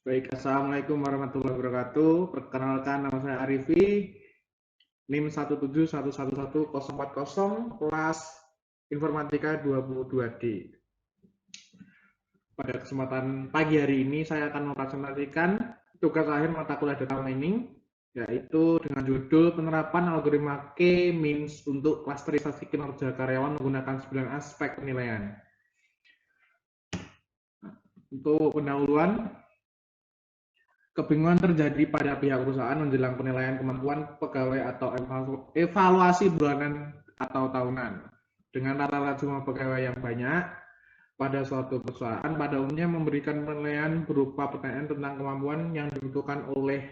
Baik, Assalamualaikum warahmatullahi wabarakatuh. Perkenalkan, nama saya Arifi, NIM 171111040, kelas Informatika 22D. Pada kesempatan pagi hari ini, saya akan mempresentasikan tugas akhir mata kuliah data mining, yaitu dengan judul penerapan algoritma K-means untuk klasterisasi kinerja karyawan menggunakan 9 aspek penilaian. Untuk pendahuluan, kebingungan terjadi pada pihak perusahaan menjelang penilaian kemampuan pegawai atau evaluasi bulanan atau tahunan. Dengan rata-rata jumlah pegawai yang banyak pada suatu perusahaan, pada umumnya memberikan penilaian berupa pertanyaan tentang kemampuan yang dibutuhkan oleh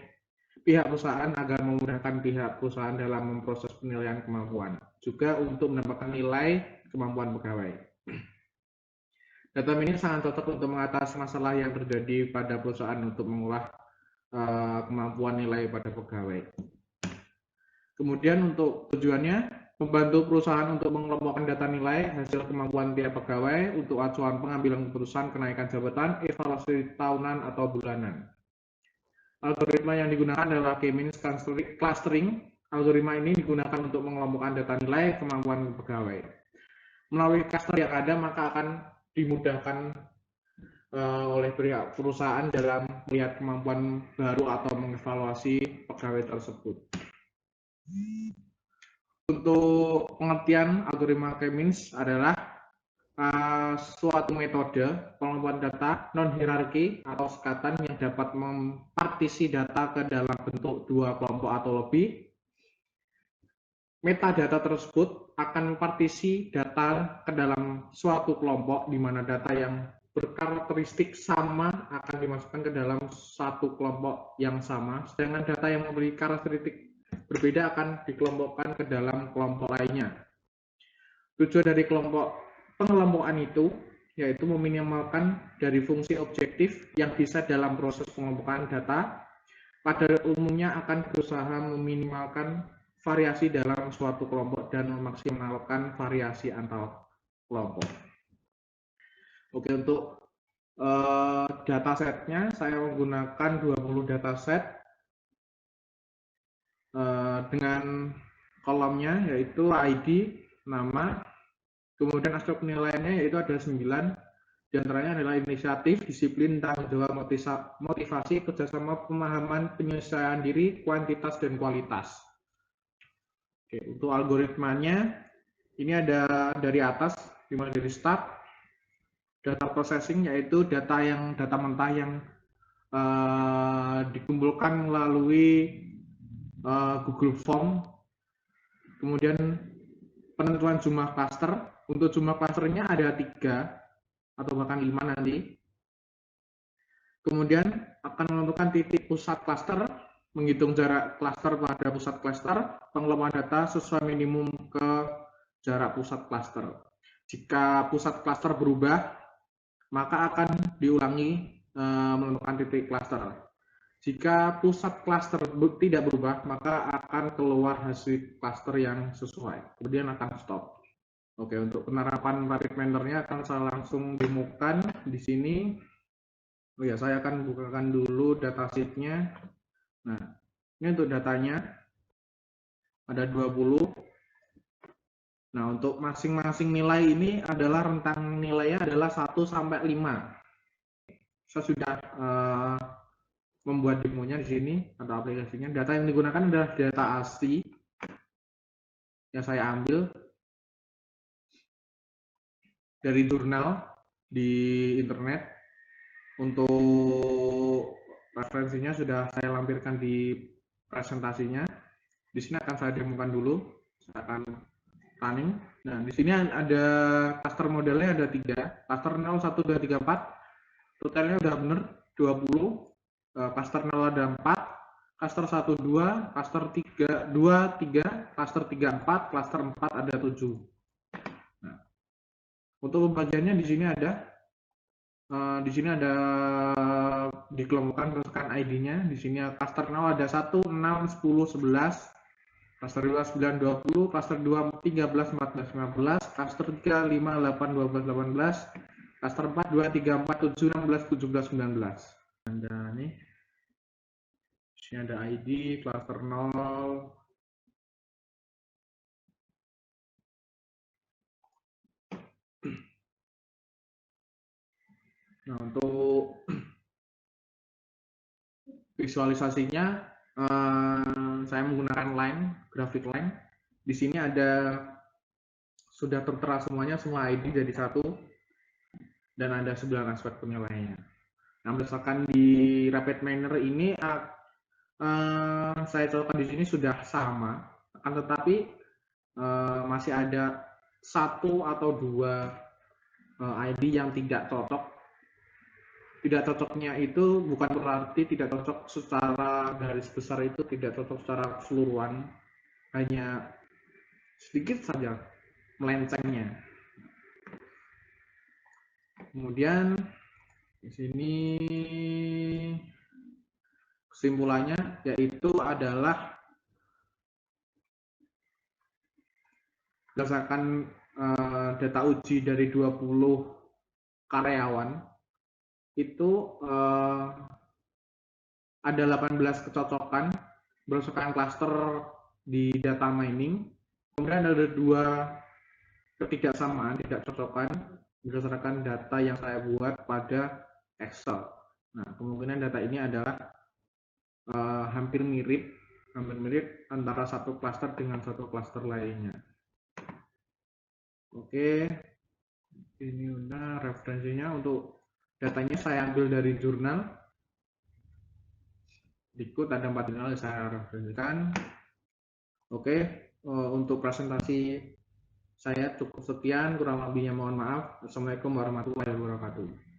pihak perusahaan agar memudahkan pihak perusahaan dalam memproses penilaian kemampuan, juga untuk mendapatkan nilai kemampuan pegawai. Data ini sangat cocok untuk mengatasi masalah yang terjadi pada perusahaan untuk mengolah kemampuan nilai pada pegawai. Kemudian untuk tujuannya, membantu perusahaan untuk mengelompokkan data nilai hasil kemampuan tiap pegawai untuk acuan pengambilan keputusan kenaikan jabatan, evaluasi tahunan atau bulanan. Algoritma yang digunakan adalah K-means clustering. Algoritma ini digunakan untuk mengelompokkan data nilai kemampuan pegawai. Melalui cluster yang ada, maka akan dimudahkan oleh pihak perusahaan dalam melihat kemampuan baru atau mengevaluasi pegawai tersebut. Untuk pengertian algoritma K-means adalah suatu metode pengelompokan data non-hierarki atau sekatan yang dapat mempartisi data ke dalam bentuk dua kelompok atau lebih. Metadata tersebut akan mempartisi data ke dalam suatu kelompok di mana data yang berkarakteristik sama akan dimasukkan ke dalam satu kelompok yang sama, sedangkan data yang memiliki karakteristik berbeda akan dikelompokkan ke dalam kelompok lainnya. Tujuan dari pengelompokan itu yaitu meminimalkan dari fungsi objektif yang bisa dalam proses pengelompokan data. Pada umumnya akan berusaha meminimalkan variasi dalam suatu kelompok dan memaksimalkan variasi antar kelompok. Oke, untuk datasetnya saya menggunakan 20 dataset dengan kolomnya yaitu ID, nama, kemudian aspek penilaiannya yaitu ada 9, diantaranya adalah inisiatif, disiplin, tanggung jawab, motivasi, kerjasama, pemahaman, penyelesaian diri, kuantitas, dan kualitas. Oke, untuk algoritmanya, ini ada dari atas, dimulai dari start, data processing, yaitu data mentah yang dikumpulkan melalui Google Form. Kemudian penentuan jumlah cluster, untuk jumlah clusternya ada 3 atau bahkan 5 nanti. Kemudian akan menentukan titik pusat cluster, menghitung jarak cluster pada pusat cluster, pengelompokan data sesuai minimum ke jarak pusat cluster. Jika pusat cluster berubah, maka akan diulangi menentukan titik cluster. Jika pusat cluster tidak berubah, maka akan keluar hasil cluster yang sesuai. Kemudian akan stop. Oke, untuk penerapan rapid manner-nya akan saya langsung demokan di sini. Oh ya, saya akan bukakan dulu datasheet-nya. Nah, ini untuk datanya ada 20. Nah, untuk masing-masing nilai ini adalah rentang nilainya adalah 1 sampai 5. Saya sudah membuat demonya di sini atau aplikasinya. Data yang digunakan adalah data asli yang saya ambil dari jurnal di internet. Untuk referensinya sudah saya lampirkan di presentasinya. Di sini akan saya demokan dulu. Saya akan running. Nah, di sini ada cluster modelnya ada 3. Cluster 0, 1, 2, 3, 4. Totalnya udah benar 20. Cluster 0 ada 4. Cluster 1, 2. Cluster 3, 2, 3. Cluster 3, 4. Cluster 4 ada 7. Nah, untuk pembagiannya di sini ada dikelompokkan berdasarkan ID-nya. Di sini cluster 0 ada 1, 6, 10, 11. Cluster 2 9, 20, cluster 2 13, 14, 15, cluster 3 5, 8, 12, 18, cluster 4 2, 3, 4, 7, 16, 17, 19. Ada nih, di sini ada ID, cluster 0, nah untuk visualisasinya saya menggunakan line, grafik line. Di sini ada sudah tertera semuanya, semua ID jadi satu, dan ada 9 aspek penilaiannya. Nah, berdasarkan di rapid miner ini saya colokan di sini sudah sama, akan tetapi masih ada 1 atau 2 ID yang tidak cocok. Tidak cocoknya itu bukan berarti tidak cocok secara garis besar, itu tidak cocok secara keseluruhan, hanya sedikit saja melencengnya. Kemudian di sini kesimpulannya yaitu adalah berdasarkan data uji dari 20 karyawan itu ada 18 kecocokan berdasarkan klaster di data mining. Kemudian ada 2 ketidaksamaan, tidak cocokan berdasarkan data yang saya buat pada Excel. Nah, kemungkinan data ini adalah hampir mirip antara satu klaster dengan satu klaster lainnya. Oke, ini udah referensinya. Untuk datanya saya ambil dari jurnal. Berikut ada 4 jurnal yang saya referensikan. Oke, untuk presentasi saya cukup sekian, kurang lebihnya mohon maaf. Assalamualaikum warahmatullahi wabarakatuh.